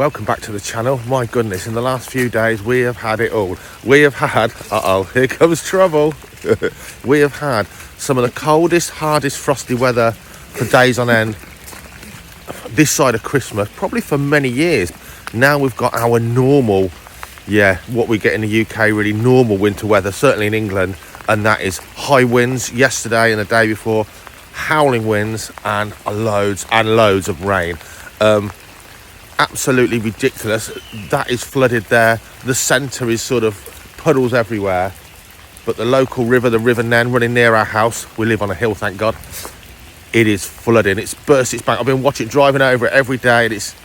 welcome back to the channel. My goodness, in the last few days we have had it all. We have had, here comes trouble. We have had some of the coldest, hardest, frosty weather for days on end this side of Christmas, probably for many years. Now we've got our normal, what we get in the UK, really normal winter weather, certainly in England, and that is high winds yesterday and the day before, howling winds and loads and loads of rain. Absolutely ridiculous. That is flooded there. The centre is sort of puddles everywhere, but the local river, the River Nen, running near our house, we live on a hill, thank God, it is flooding. It's burst its bank. I've been driving over it every day, and it's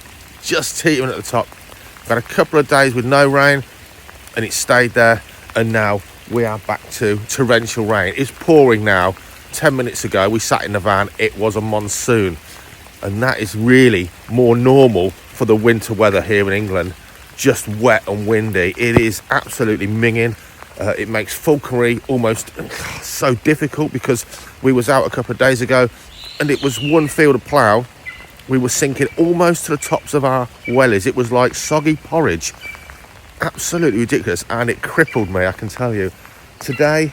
just teetering at the top. We've had a couple of days with no rain and it stayed there, and now we are back to torrential rain. It's pouring now. 10 minutes ago we sat in the van, it was a monsoon, and that is really more normal for the winter weather here in England. Just wet and windy. It is absolutely minging. It makes falconry almost so difficult, because we was out a couple of days ago and it was one field of plough. We were sinking almost to the tops of our wellies. It was like soggy porridge. Absolutely ridiculous, and it crippled me, I can tell you. Today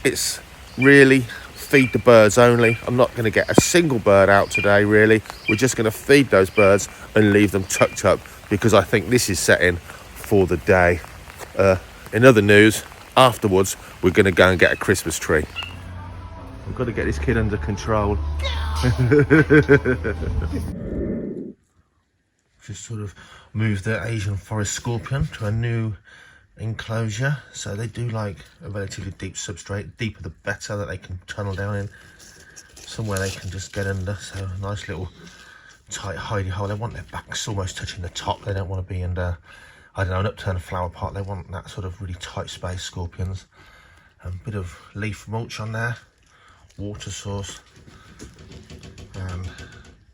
it's really feed the birds only. I'm not going to get a single bird out today, really. We're just going to feed those birds and leave them tucked up, because I think this is setting for the day. In other news, afterwards we're going to go and get a Christmas tree. We've got to get this kid under control. Just sort of move the Asian forest scorpion to a new enclosure. So they do like a relatively deep substrate, deeper the better, that they can tunnel down in, somewhere they can just get under. So a nice little tight hidey hole. They want their backs almost touching the top. They don't want to be under, I don't know, an upturned flower pot. They want that sort of really tight space, scorpions. A bit of leaf mulch on there, water source, and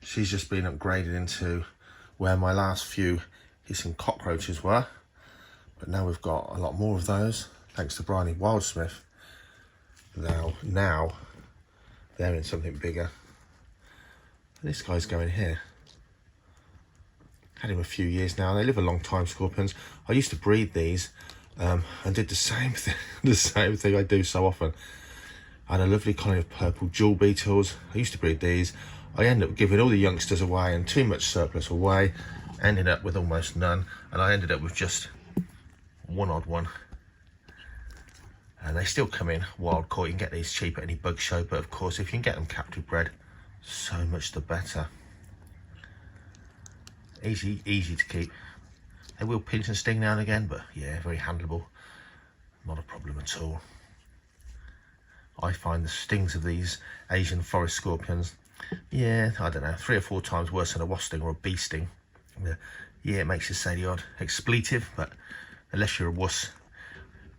she's just been upgraded into where my last few hissing cockroaches were. But now we've got a lot more of those, thanks to Bryony Wildsmith. Now they're in something bigger. And this guy's going here. Had him a few years now. They live a long time, scorpions. I used to breed these and did the same thing, the same thing I do so often. I had a lovely colony of purple jewel beetles. I used to breed these. I ended up giving all the youngsters away and too much surplus away. Ended up with almost none, and I ended up with just one odd one. And they still come in wild caught. You can get these cheap at any bug show, but of course if you can get them captive bred, so much the better. Easy to keep. They will pinch and sting now and again, but yeah, very handleable. Not a problem at all. I find the stings of these Asian forest scorpions, I don't know, 3 or 4 times worse than a wasp sting or a bee sting. It makes you say the odd expletive, but unless you're a wuss,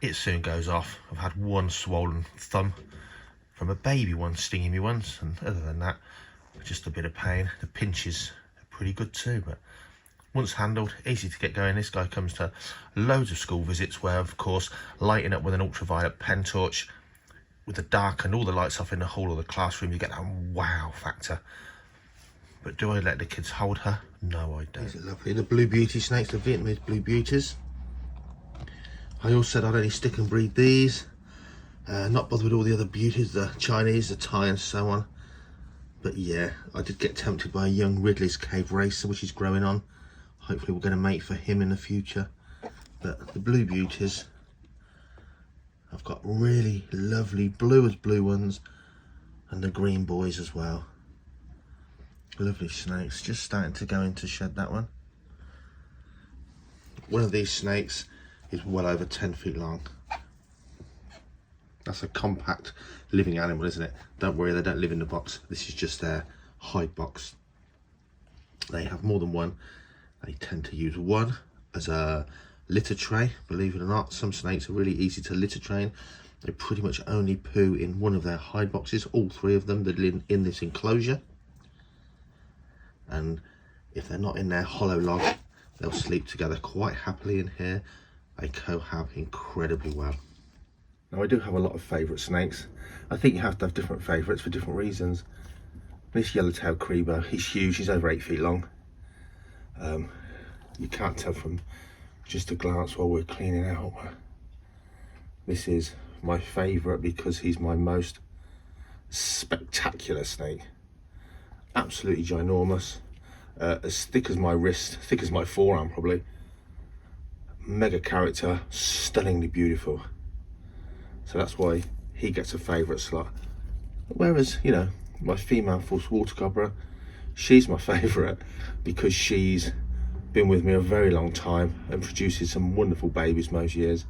it soon goes off. I've had one swollen thumb from a baby one stinging me once, and other than that, just a bit of pain. The pinches are pretty good too, but once handled, easy to get going. This guy comes to loads of school visits where, of course, lighting up with an ultraviolet pen torch with the dark and all the lights off in the hall or the classroom, you get that wow factor. But do I let the kids hold her? No, I don't. These are lovely. The blue beauty snakes, the Vietnamese blue beauties. I also said I'd only stick and breed these. Not bothered with all the other beauties, the Chinese, the Thai and so on. But yeah, I did get tempted by a young Ridley's Cave Racer, which is growing on. Hopefully we're going to mate for him in the future. But the blue beauties, I've got really lovely blue as blue ones, and the green boys as well. Lovely snakes, just starting to go into shed, that one. One of these snakes is well over 10 feet long. That's a compact living animal, isn't it? Don't worry, they don't live in the box. This is just their hide box. They have more than one. They tend to use one as a litter tray, believe it or not. Some snakes are really easy to litter train. They pretty much only poo in one of their hide boxes, all 3 of them that live in this enclosure. And if they're not in their hollow log, they'll sleep together quite happily in here. They cohab incredibly well. Now I do have a lot of favourite snakes. I think you have to have different favourites for different reasons. This yellow-tailed Crebo, he's huge, he's over 8 feet long. you can't tell from just a glance while we're cleaning out. This is my favourite because he's my most spectacular snake. Absolutely ginormous, as thick as my wrist, thick as my forearm probably. Mega character, stunningly beautiful. So that's why he gets a favourite slot. Whereas, you know, my female false water cobra, she's my favourite because she's been with me a very long time and produces some wonderful babies most years.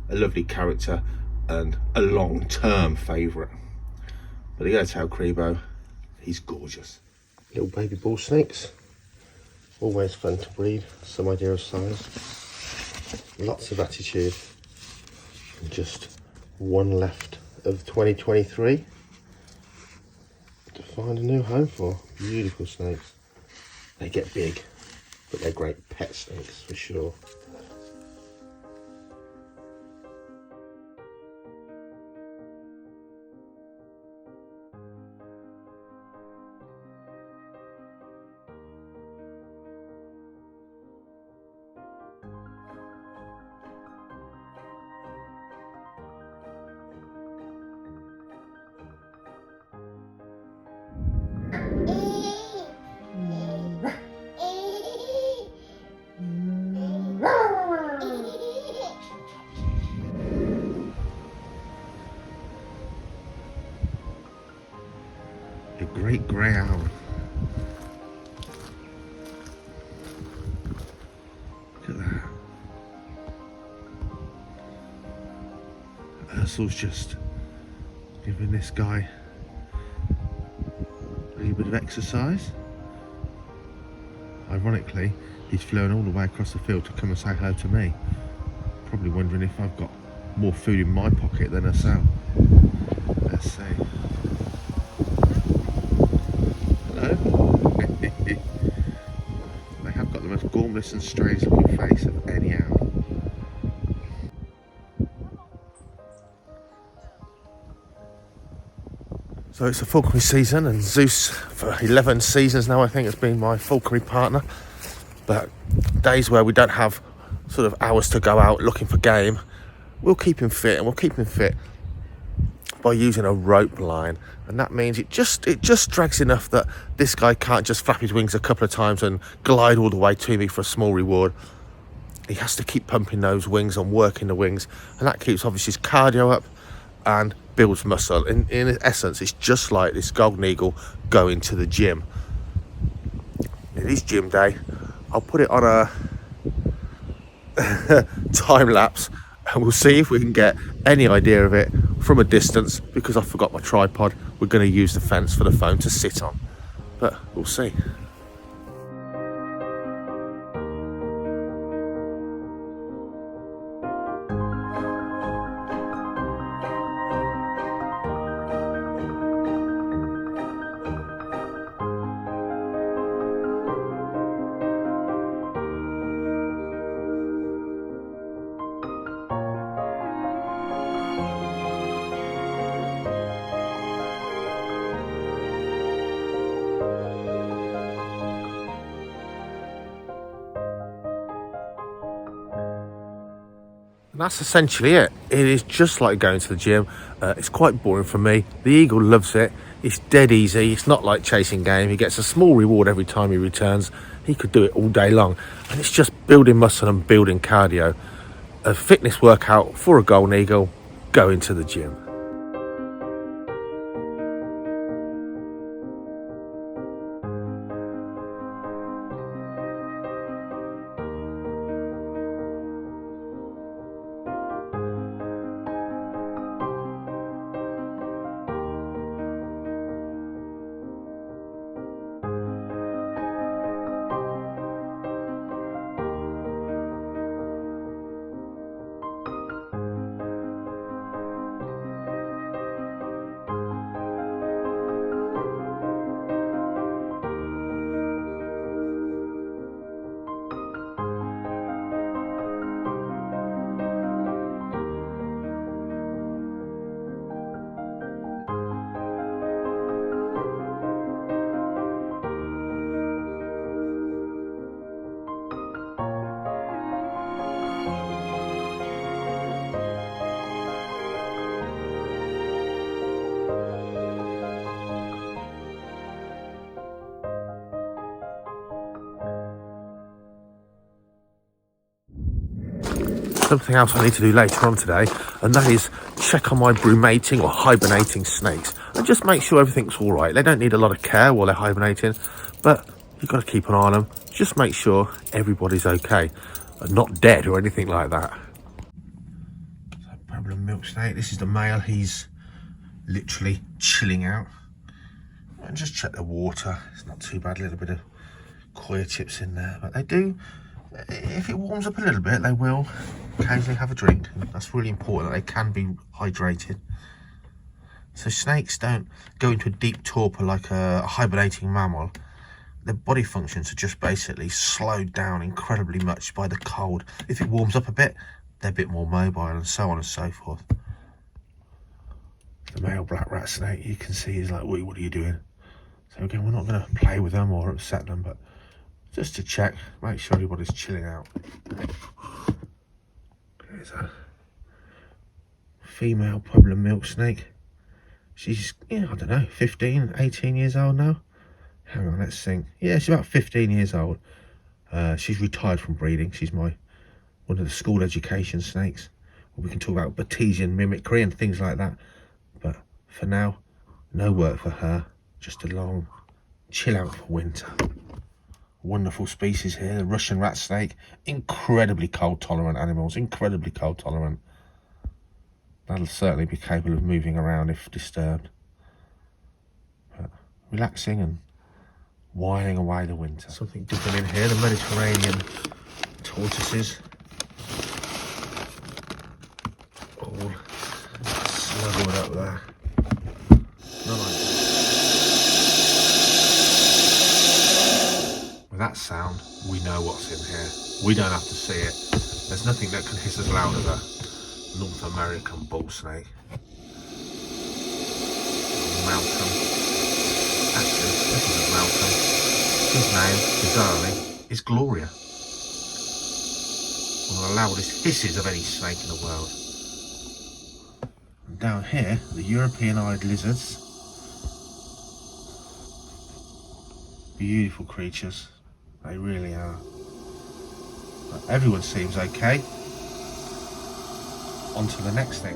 A lovely character and a long-term favourite. But the yellowtail crebo, he's gorgeous. Little baby bull snakes, always fun to breed, some idea of size, lots of attitude, and just one left of 2023 to find a new home for. Beautiful snakes. They get big, but they're great pet snakes for sure. A great grey owl. Look at that. Ursul's just giving this guy a little bit of exercise. Ironically, he's flown all the way across the field to come and say hello to me. Probably wondering if I've got more food in my pocket than herself. Let's see. They have got the most gormless and strange looking face of any owl. So it's the falconry season, and Zeus for 11 seasons now I think has been my falconry partner. But days where we don't have sort of hours to go out looking for game, we'll keep him fit, and we'll keep him fit by using a rope line, and that means it just drags enough that this guy can't just flap his wings a couple of times and glide all the way to me for a small reward. He has to keep pumping those wings and working the wings, and that keeps obviously his cardio up and builds muscle. In essence, it's just like this golden eagle going to the gym. It is gym day. I'll put it on a time lapse and we'll see if we can get any idea of it from a distance. Because I forgot my tripod, we're going to use the fence for the phone to sit on, but we'll see. And that's essentially it. It is just like going to the gym. It's quite boring for me. The eagle loves it. It's dead easy. It's not like chasing game. He gets a small reward every time he returns. He could do it all day long. And it's just building muscle and building cardio. A fitness workout for a golden eagle going to the gym. something else I need to do later on today, and that is check on my brumating or hibernating snakes and just make sure everything's all right. They don't need a lot of care while they're hibernating, but you've got to keep an eye on them. Just make sure everybody's okay and not dead or anything like that. So, problem milk snake. This is the male. He's literally chilling out. And just check the water. It's not too bad. A little bit of coir chips in there, but they do. If it warms up a little bit, they will occasionally have a drink. That's really important, that they can be hydrated. So snakes don't go into a deep torpor like a hibernating mammal. Their body functions are just basically slowed down incredibly much by the cold. If it warms up a bit, they're a bit more mobile, and so on and so forth. The male black rat snake, you can see, is like, "Wait, what are you doing?" So again, we're not going to play with them or upset them, but just to check, make sure everybody's chilling out. There's a female problem milk snake. She's, I don't know, 15, 18 years old now. Hang on, let's think. Yeah, she's about 15 years old. She's retired from breeding. She's one of the school education snakes. We can talk about Batesian mimicry and things like that. But for now, no work for her. Just a long chill out for winter. Wonderful species here, the Russian rat snake. Incredibly cold tolerant animals, incredibly cold tolerant. That'll certainly be capable of moving around if disturbed. But relaxing and whiling away the winter. Something different in here, the Mediterranean tortoises. All snuggled up there. With that sound, we know what's in here. We don't have to see it. There's nothing that can hiss as loud as a North American bull snake. Malcolm. Actually, this isn't Malcolm. His name, bizarrely, is Gloria. One of the loudest hisses of any snake in the world. And down here, the European-eyed lizards. Beautiful creatures. They really are. But everyone seems okay. On to the next thing.